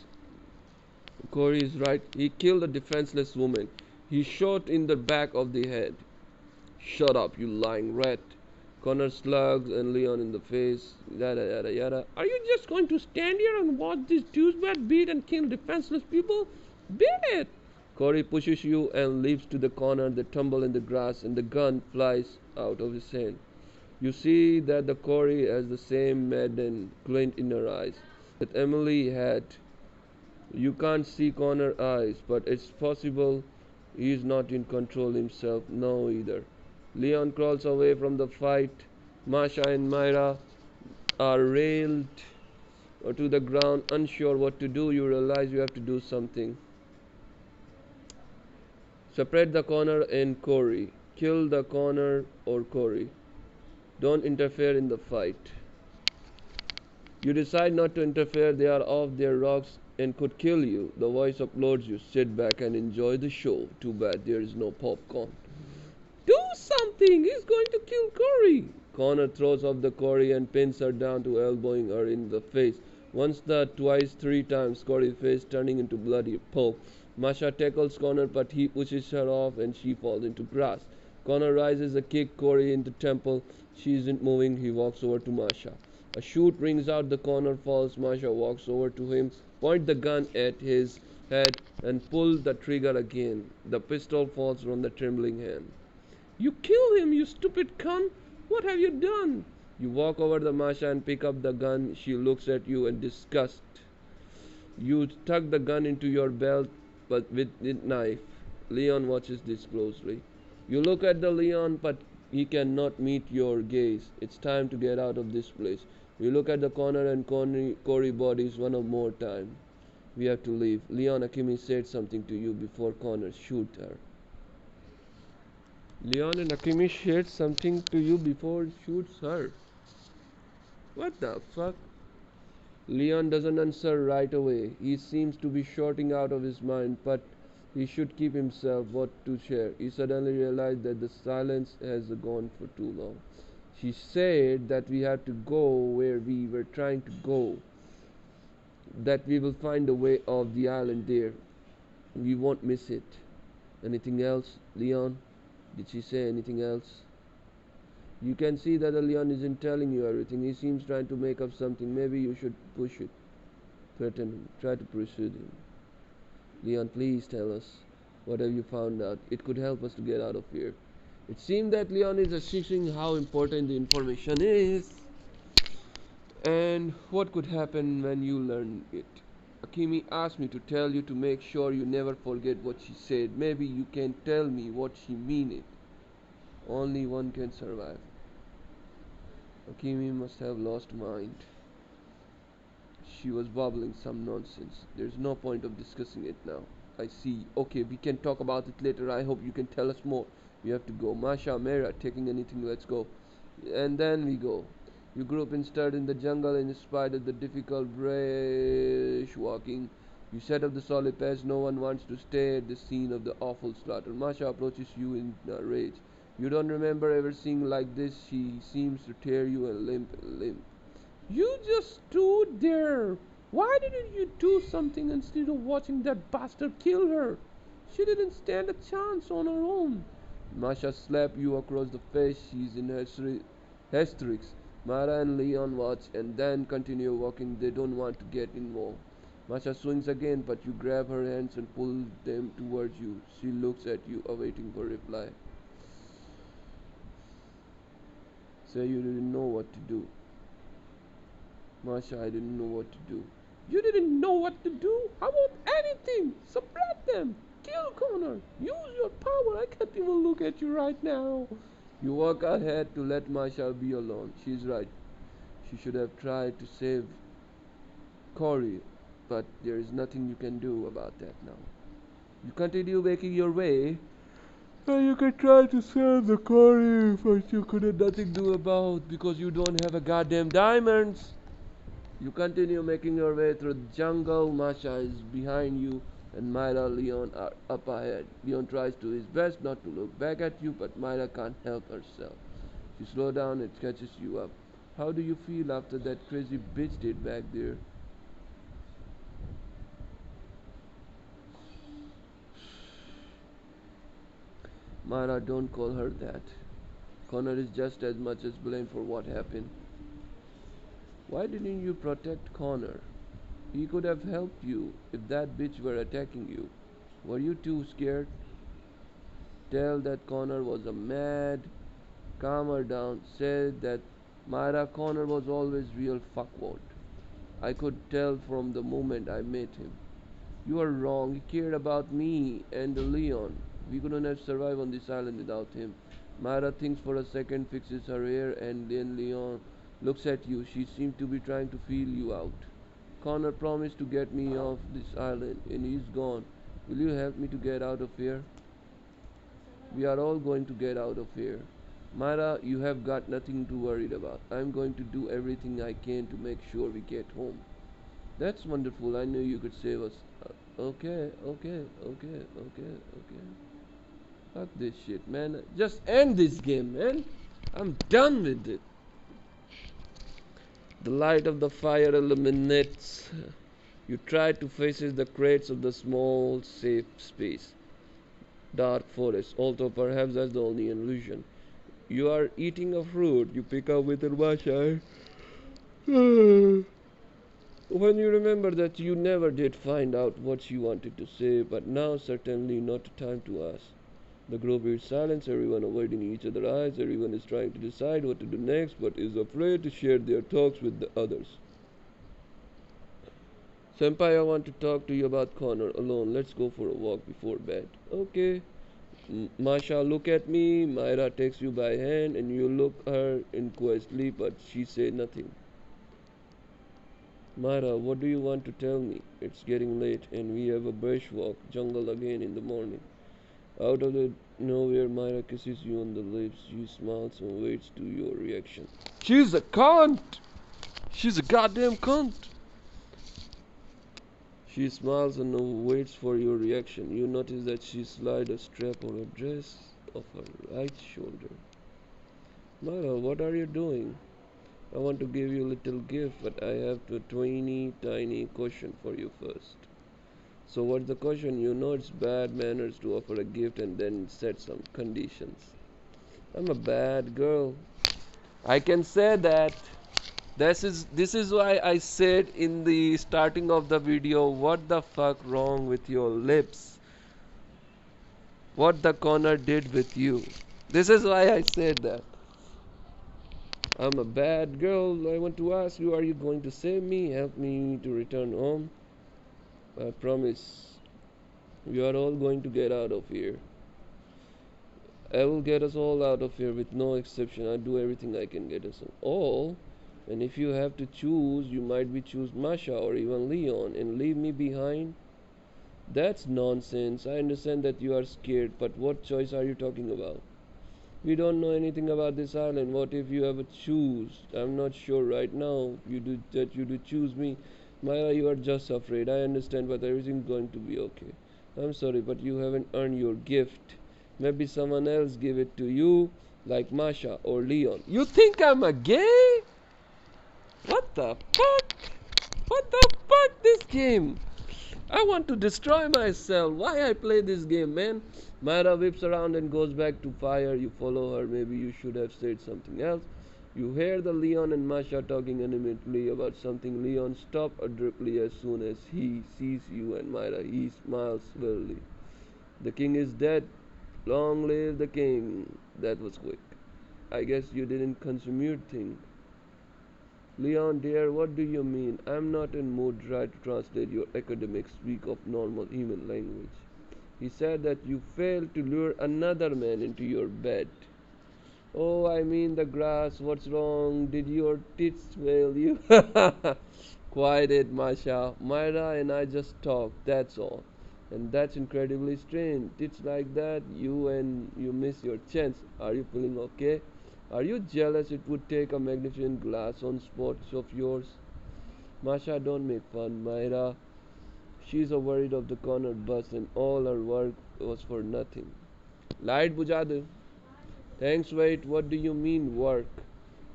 Corey is right. He killed a defenseless woman. He shot in the back of the head. Shut up, you lying rat. Connor slugs and Leon in the face. Yada yada yada. Are you just going to stand here and watch this douchebag beat and kill defenseless people? Beat it! Corey pushes you and leaps to the corner. They tumble in the grass and the gun flies out of his hand. You see that the Corey has the same maddened glint in her eyes that Emily had. You can't see Connor's eyes, but it's possible he is not in control himself now either. Leon crawls away from the fight. Masha and Myra are railed to the ground, unsure what to do. You realize you have to do something. Separate the Connor and Corey. Kill the Connor or Corey. Don't interfere in the fight. You decide not to interfere. They are off their rocks and could kill you. The voice uploads you. Sit back and enjoy the show. Too bad there is no popcorn. Do something! He's going to kill Corey! Connor throws off the Corey and pins her down to elbowing her in the face. Once, twice, three times. Corey's face turning into bloody pulp. Masha tackles Connor, but he pushes her off and she falls into grass. Connor rises a kick Corey into temple. She isn't moving. He walks over to Masha. A shoot rings out. The Connor falls. Masha walks over to him, points the gun at his head, and pulls the trigger again. The pistol falls from the trembling hand. You killed him, you stupid cunt! What have you done? You walk over to Masha and pick up the gun. She looks at you in disgust. You tuck the gun into your belt, but with the knife. Leon watches this closely. You look at the Leon, but he cannot meet your gaze. It's time to get out of this place. You look at the Connor and Corey bodies one more time. We have to leave. Leon, Akimi said something to you before Connor shoot her. Leon and Akimi shared something to you before he shoots her. What the fuck? Leon doesn't answer right away. He seems to be shorting out of his mind, but he should keep himself what to share. He suddenly realized that the silence has gone for too long. She said that we have to go where we were trying to go. That we will find a way off the island there. We won't miss it. Anything else, Leon? Did she say anything else? You can see that the Leon isn't telling you everything. He seems trying to make up something. Maybe you should push it. Threaten him. Try to persuade him. Leon, please tell us. What have you found out? It could help us to get out of here. It seems that Leon is assessing how important the information is and what could happen when you learn it. Akimi asked me to tell you to make sure you never forget what she said. Maybe you can tell me what she mean it. Only one can survive. Akimi must have lost mind. She was babbling some nonsense. There's no point of discussing it now. I see. Okay, we can talk about it later. I hope you can tell us more. We have to go. Masha, Mera, taking anything, let's go. And then we go. You grew up instead in the jungle in spite of the difficult brush walking. You set up the solid path. No one wants to stay at the scene of the awful slaughter. Masha approaches you in a rage. You don't remember ever seeing like this. She seems to tear you a limb. You just stood there. Why didn't you do something instead of watching that bastard kill her? She didn't stand a chance on her own. Masha slapped you across the face. She's in hysterics. Mara and Leon watch and then continue walking. They don't want to get involved. Masha swings again, but you grab her hands and pull them towards you. She looks at you, awaiting for reply. Say you didn't know what to do. Masha, I didn't know what to do. You didn't know what to do? How about anything? Subtract them. Kill Connor. Use your power. I can't even look at you right now. You walk ahead to let Masha be alone. She's right. She should have tried to save Corey, but there is nothing you can do about that now. You continue making your way, and you can try to save the Corey, but you could have nothing to do about because you don't have a goddamn diamonds. You continue making your way through the jungle. Masha is behind you, and Myra Leon are up ahead. Leon tries to his best not to look back at you, but Myra can't help herself. She slows down and catches you up. How do you feel after that crazy bitch did back there? Myra, don't call her that. Connor is just as much as blamed for what happened. Why didn't you protect Connor? He could have helped you if that bitch were attacking you. Were you too scared? Tell that Connor was a mad. Calm her down. Said that Myra Connor was always real fuckwad. I could tell from the moment I met him. You are wrong. He cared about me and Leon. We couldn't have survived on this island without him. Myra thinks for a second, fixes her hair, and then Leon looks at you. She seems to be trying to feel you out. Connor promised to get me off this island, and he's gone. Will you help me to get out of here? We are all going to get out of here. Myra, you have got nothing to worry about. I'm going to do everything I can to make sure we get home. That's wonderful. I knew you could save us. Okay. Fuck this shit, man. Just end this game, man. I'm done with it. The light of the fire illuminates. You try to face the crates of the small, safe space. Dark forest, although perhaps that's the only illusion. You are eating a fruit you pick up with your wash. When you remember that you never did find out what you wanted to say, but now certainly not time to ask. The group is silence, everyone avoiding each other's eyes, everyone is trying to decide what to do next, but is afraid to share their thoughts with the others. Senpai, I want to talk to you about Connor alone. Let's go for a walk before bed. Okay. Masha, look at me. Myra takes you by hand and you look her inquisitively, but she says nothing. Myra, what do you want to tell me? It's getting late and we have a bushwalk jungle again in the morning. Out of the nowhere, Myra kisses you on the lips. She smiles and waits to your reaction. She's a cunt! She's a goddamn cunt! She smiles and waits for your reaction. You notice that she slides a strap on her dress of her right shoulder. Myra, what are you doing? I want to give you a little gift, but I have a tiny question for you first. So what's the question? You know it's bad manners to offer a gift and then set some conditions. I'm a bad girl. I can say that. This is why I said in the starting of the video, what the fuck wrong with your lips? What the Connor did with you? This is why I said that. I'm a bad girl. I want to ask you, are you going to save me? Help me to return home? I promise. We are all going to get out of here. I will get us all out of here with no exception. I'll do everything I can get us all. And if you have to choose, you might be choose Masha or even Leon and leave me behind. That's nonsense. I understand that you are scared, but what choice are you talking about? We don't know anything about this island. What if you have a choose? I'm not sure right now. You do choose me. Myra, you are just afraid. I understand, but everything's going to be okay. I'm sorry, but you haven't earned your gift. Maybe someone else give it to you, like Masha or Leon. You think I'm a gay? What the fuck? What the fuck this game? I want to destroy myself. Why I play this game, man? Myra whips around and goes back to fire. You follow her. Maybe you should have said something else. You hear the Leon and Masha talking animatedly about something. Leon stops abruptly as soon as he sees you and Myra. He smiles slowly. The king is dead. Long live the king. That was quick. I guess you didn't consummate thing. Leon dear, what do you mean? I'm not in mood try to translate your academic speak of normal human language. He said that you failed to lure another man into your bed. Oh, I mean the grass. What's wrong? Did your tits fail you? Quiet it, Masha. Myra and I just talk. That's all. And that's incredibly strange. Tits like that, you miss your chance. Are you feeling okay? Are you jealous it would take a magnificent glass on spots of yours? Masha, don't make fun. Myra, she's a worried of the corner bus and all her work was for nothing. Light bujade. Thanks, wait, what do you mean work?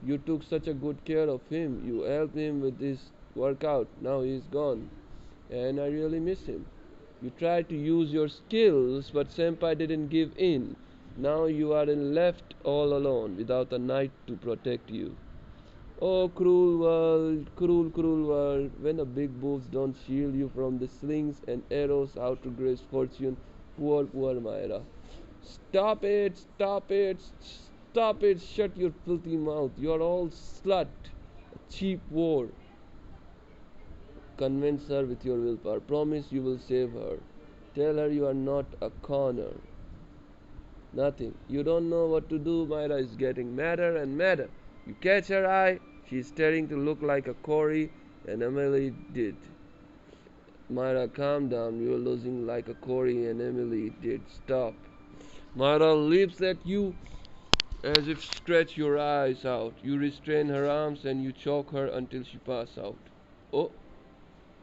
You took such a good care of him. You helped him with his workout. Now he's gone. And I really miss him. You tried to use your skills, but Senpai didn't give in. Now you are left all alone without a knight to protect you. Oh, cruel world, cruel, cruel world, when the big boobs don't shield you from the slings and arrows how to grace fortune. Poor, poor Myra. Stop it, stop it, shut your filthy mouth. You're all slut. A cheap whore. Convince her with your willpower. Promise you will save her. Tell her you are not a corner. Nothing. You don't know what to do. Myra is getting madder and madder. You catch her eye. She's starting to look like a Cory, and Emily did. Myra, calm down. You're losing like a Cory and Emily did. Stop. Myra leaps at you as if scratch your eyes out. You restrain her arms and you choke her until she passes out. Oh,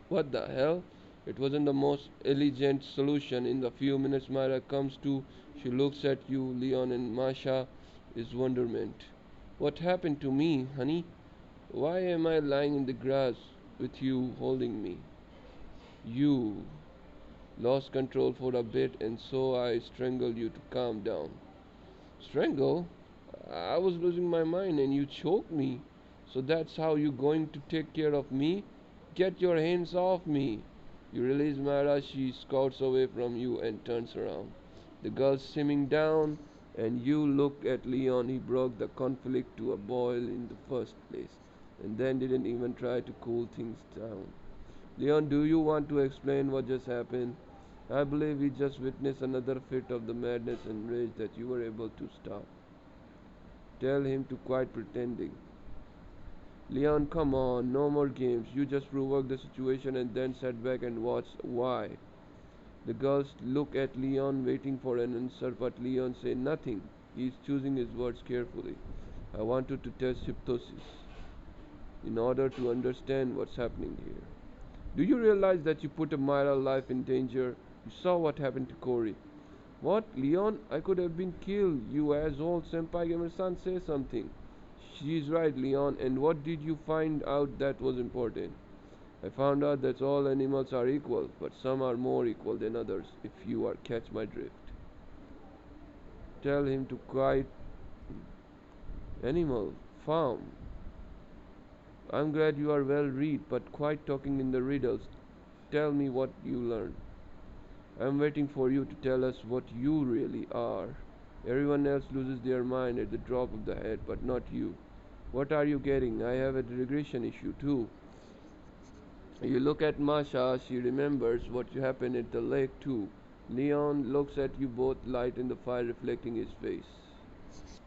what the hell? It wasn't the most elegant solution. In the few minutes Myra comes to, she looks at you, Leon and Masha is wonderment. What happened to me, honey? Why am I lying in the grass with you holding me? You lost control for a bit and so I strangled you to calm down. Strangle? I was losing my mind and you choked me. So that's how you going to take care of me? Get your hands off me. You release Mara, she scouts away from you and turns around. The girl's simming down and you look at Leon. He broke the conflict to a boil in the first place and then didn't even try to cool things down. Leon, do you want to explain what just happened? I believe we just witnessed another fit of the madness and rage that you were able to stop. Tell him to quit pretending. Leon, come on, no more games. You just provoked the situation and then sat back and watched. Why? The girls look at Leon, waiting for an answer, but Leon says nothing. He is choosing his words carefully. I wanted to test hypnosis in order to understand what's happening here. Do you realize that you put a Myra life in danger? You saw what happened to Cory. What, Leon? I could have been killed. You asshole. Senpai Gamer-san, say something. She's right, Leon. And what did you find out that was important? I found out that all animals are equal, but some are more equal than others, if you are catch my drift. Tell him to quiet animal farm. I'm glad you are well read, but quite talking in the riddles. Tell me what you learned. I'm waiting for you to tell us what you really are. Everyone else loses their mind at the drop of the hat, but not you. What are you getting? I have a regression issue too. You look at Masha, she remembers what happened at the lake too. Leon looks at you both, light in the fire reflecting his face.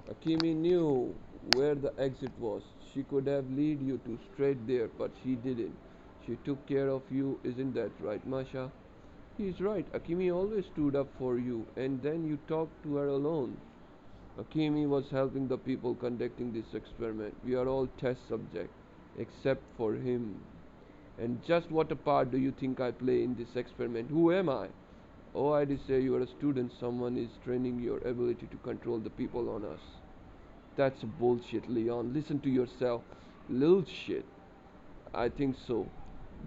Akimi knew where the exit was. She could have led you to straight there, but she didn't. She took care of you, isn't that right, Masha? He's right. Akimi always stood up for you, and then you talked to her alone. Akimi was helping the people conducting this experiment. We are all test subjects, except for him. And just what a part do you think I play in this experiment? Who am I? Oh, I did say you are a student. Someone is training your ability to control the people on us. That's bullshit, Leon. Listen to yourself. Little shit. I think so.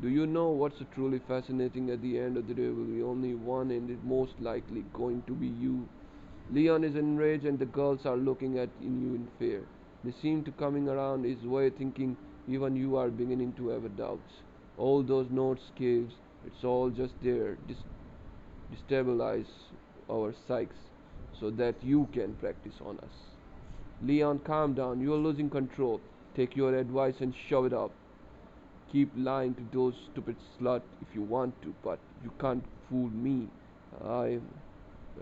Do you know what's truly fascinating? At the end of the day, will be only one, and it's most likely going to be you. Leon is enraged, and the girls are looking at you in fear. They seem to coming around his way, thinking even you are beginning to have doubts. All those notes, caves, it's all just there, destabilize our psyches, so that you can practice on us. Leon, calm down. You are losing control. Take your advice and shove it up. Keep lying to those stupid slut if you want to, but you can't fool me. I'm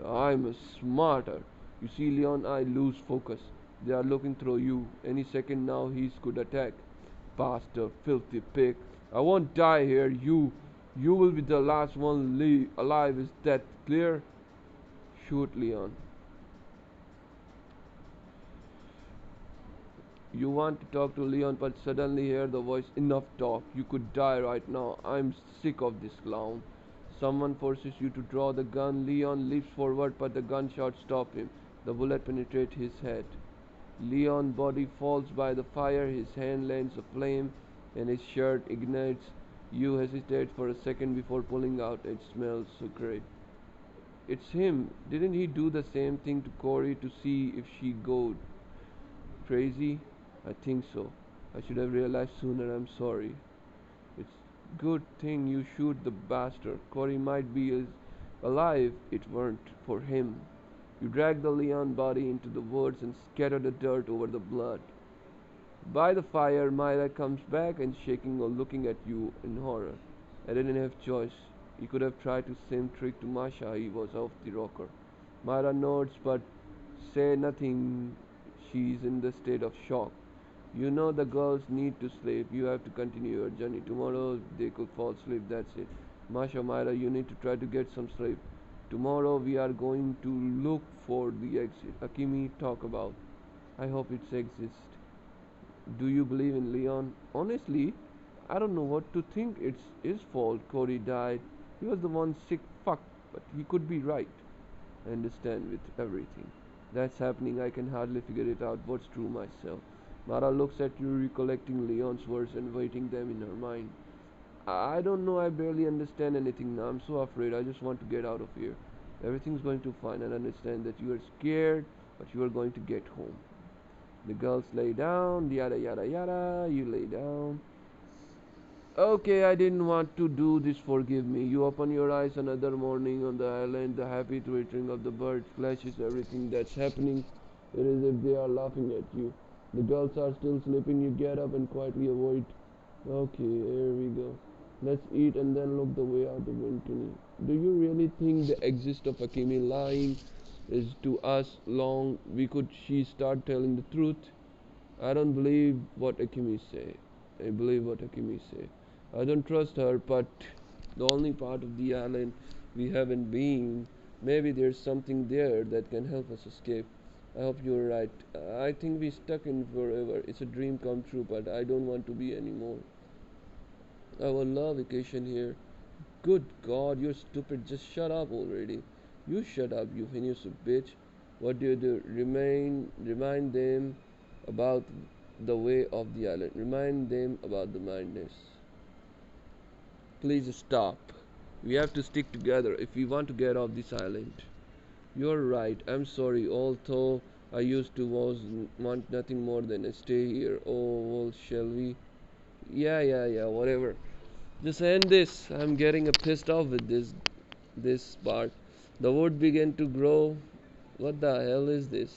I'm smarter. You see, Leon, I lose focus. They are looking through you. Any second now, he could attack. Bastard, filthy pig. I won't die here. You will be the last one alive. Is that clear? Shoot, Leon. You want to talk to Leon, but suddenly hear the voice. Enough talk. You could die right now. I'm sick of this clown. Someone forces you to draw the gun. Leon leaps forward, but the gunshot stops him. The bullet penetrates his head. Leon's body falls by the fire. His hand lands a flame, and his shirt ignites. You hesitate for a second before pulling out. It smells so great. It's him. Didn't he do the same thing to Corey to see if she goes crazy? I think so. I should have realized sooner. I'm sorry. It's good thing you shoot the bastard. Corey might be alive. It weren't for him. You drag the Leon body into the woods and scatter the dirt over the blood. By the fire, Myra comes back and shaking or looking at you in horror. I didn't have choice. He could have tried the same trick to Masha. He was off the rocker. Myra nods but say nothing. She's in the state of shock. You know the girls need to sleep. You have to continue your journey. Tomorrow they could fall asleep. That's it. Masha, Myra, you need to try to get some sleep. Tomorrow we are going to look for the exit. Akimi talk about. I hope it exists. Do you believe in Leon? Honestly, I don't know what to think. It's his fault Cody died. He was the one sick fuck, but he could be right. I understand with everything that's happening. I can hardly figure it out what's true myself. Mara looks at you, recollecting Leon's words and weighting them in her mind. I don't know. I barely understand anything now. I'm so afraid. I just want to get out of here. Everything's going to fine. And understand that you are scared, but you are going to get home. The girls lay down, yada yada yada. You lay down. Okay, I didn't want to do this, forgive me. You open your eyes another morning on the island, the happy twittering of the birds flashes everything that's happening. It is as if they are laughing at you. The girls are still sleeping, you get up and quietly avoid. Okay, here we go. Let's eat and then look the way out the balcony. Do you really think the exist of Akimi lying is to us long we could she start telling the truth? I don't believe what Akimi say. I believe what Akimi say. I don't trust her, but the only part of the island we haven't been, maybe there's something there that can help us escape. I hope you're right. I think we stuck in forever. It's a dream come true, but I don't want to be anymore. I would love vacation here. Good God, you're stupid. Just shut up already. You shut up, you heinous bitch. What do you do? Remind them about the way of the island. Remind them about the madness. Please stop. We have to stick together if we want to get off this island. You're right. I'm sorry. Although I used to want nothing more than to stay here. Oh, well, shall we? Yeah. Whatever. Just end this. I'm getting pissed off with this part. The wood began to grow. What the hell is this?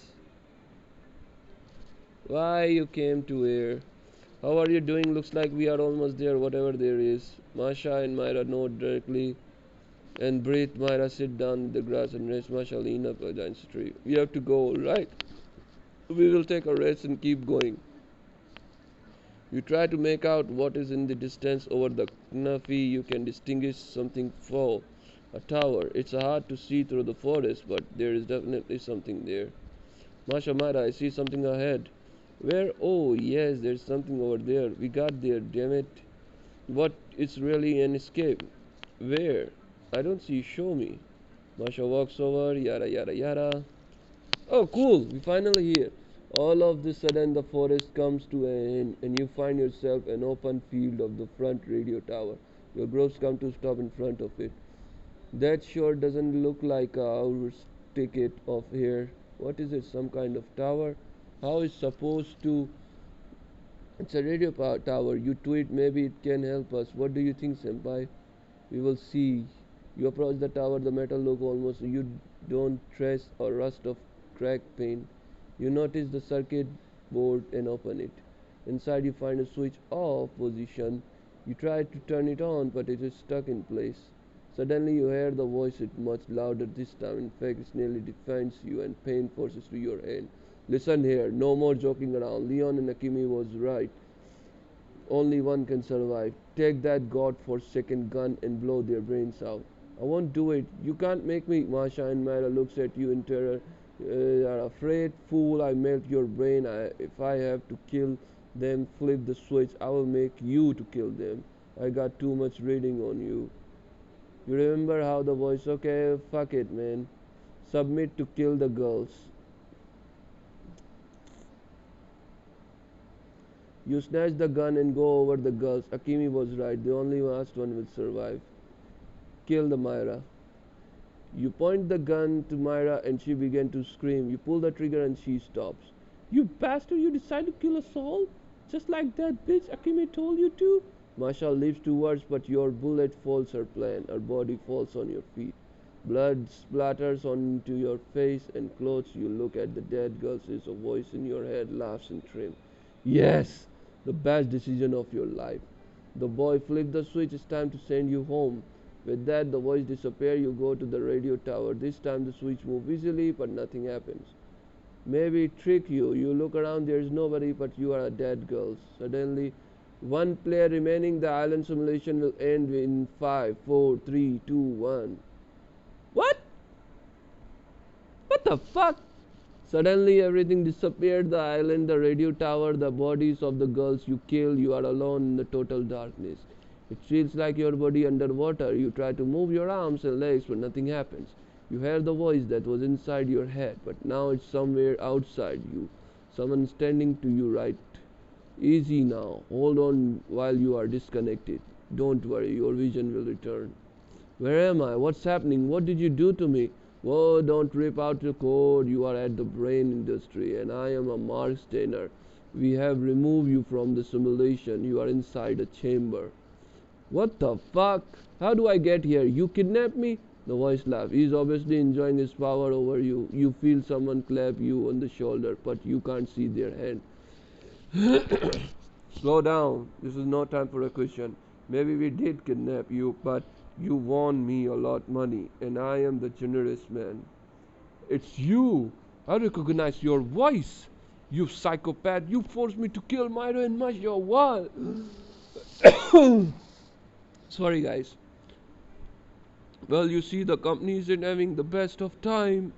Why you came to here? How are you doing? Looks like we are almost there, whatever there is. Masha and Myra nod directly and breathe. Myra sit down in the grass and rest. Masha lean up against a tree. We have to go, right? We will take a rest and keep going. You try to make out what is in the distance over the canopy. You can distinguish something fall. A tower. It's hard to see through the forest, but there is definitely something there. Masha, Myra, I see something ahead. Where? Oh, yes, there's something over there. We got there, damn it. What? It's really an escape. Where? I don't see. Show me. Masha walks over. Yada yada yada. Oh, cool. We finally here. All of the sudden, the forest comes to an end, and you find yourself an open field of the front radio tower. Your groups come to stop in front of it. That sure doesn't look like our ticket of here. What is it? Some kind of tower? How is supposed to? It's a radio tower. You tweet. Maybe it can help us. What do you think, senpai? We will see. You approach the tower. The metal look almost. You don't trace or rust of crack paint. You notice the circuit board and open it. Inside you find a switch off position. You try to turn it on, but it is stuck in place. Suddenly you hear the voice, it much louder this time. In fact, it nearly defines you, and pain forces to your end. Listen here, no more joking around. Leon and Akimi was right. Only one can survive. Take that godforsaken gun and blow their brains out. I won't do it. You can't make me. Masha and Myra looks at you in terror. Are afraid, fool. I melt your brain. If I have to kill them, flip the switch. I will make you to kill them. I got too much reading on you. You remember how the voice? Okay, fuck it, man. Submit to kill the girls. You snatch the gun and go over the girls. Akimi was right. The only last one will survive. Kill the Myra. You point the gun to Myra and she began to scream. You pull the trigger and she stops. You bastard, you decide to kill us all? Just like that bitch Akimi told you to? Masha leaps towards, but your bullet falls her plan. Her body falls on your feet. Blood splatters onto your face and clothes. You look at the dead girl, says a voice in your head, laughs and trim. Yes, the best decision of your life. The boy flipped the switch. It's time to send you home. With that, the voice disappears. You go to the radio tower. This time the switch moves easily, but nothing happens. Maybe it trick you. You look around, there is nobody, but you are a dead girl. Suddenly, one player remaining. The island simulation will end in 5, 4, 3, 2, 1. What? What the fuck? Suddenly everything disappeared, the island, the radio tower, the bodies of the girls you killed. You are alone in the total darkness. It feels like your body underwater. You try to move your arms and legs, but nothing happens. You hear the voice that was inside your head, but now it's somewhere outside you. Someone standing to you right. Easy now. Hold on while you are disconnected. Don't worry, your vision will return. Where am I? What's happening? What did you do to me? Whoa, don't rip out your code. You are at the brain industry, and I am a Mark Steiner. We have removed you from the simulation. You are inside a chamber. What the fuck? How do I get here? You kidnapped me? The voice laughed. He's obviously enjoying his power over you. You feel someone clap you on the shoulder, but you can't see their hand. Slow down. This is no time for a question. Maybe we did kidnap you, but you won me a lot money, and I am the generous man. It's you. I recognize your voice. You psychopath. You forced me to kill Myra and Masha. What? Sorry, guys. Well, you see, the company isn't having the best of time.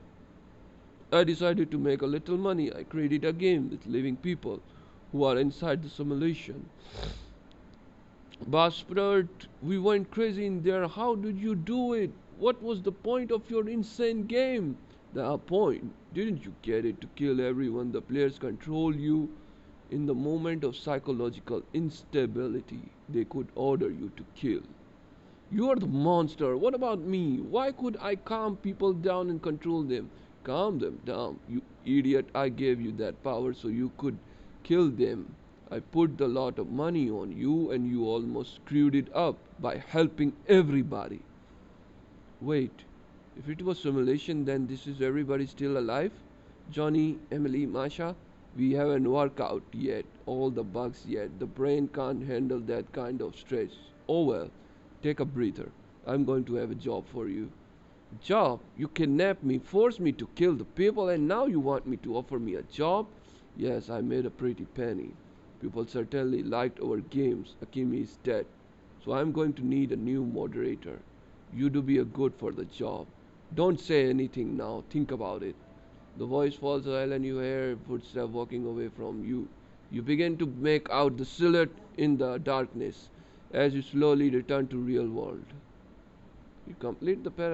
I decided to make a little money. I created a game with living people who are inside the simulation. Bastard, we went crazy in there. How did you do it? What was the point of your insane game? The point, didn't you get it? To kill everyone. The players control you. In the moment of psychological instability, they could order you to kill. You are the monster. What about me? Why could I calm people down and control them? Calm them down. You idiot. I gave you that power so you could kill them. I put a lot of money on you and you almost screwed it up by helping everybody. Wait, if it was simulation, then this is everybody still alive? Johnny, Emily, Masha, we haven't worked out yet all the bugs yet. The brain can't handle that kind of stress. Oh well, take a breather. I'm going to have a job for you. Job? You kidnapped me, forced me to kill the people, and now you want me to offer me a job? Yes, I made a pretty penny. People certainly liked our games. Akimi is dead. So I'm going to need a new moderator. You do be a good for the job. Don't say anything now. Think about it. The voice falls silent and you hear footsteps walking away from you. You begin to make out the silhouette in the darkness as you slowly return to real world. You complete the paradigm.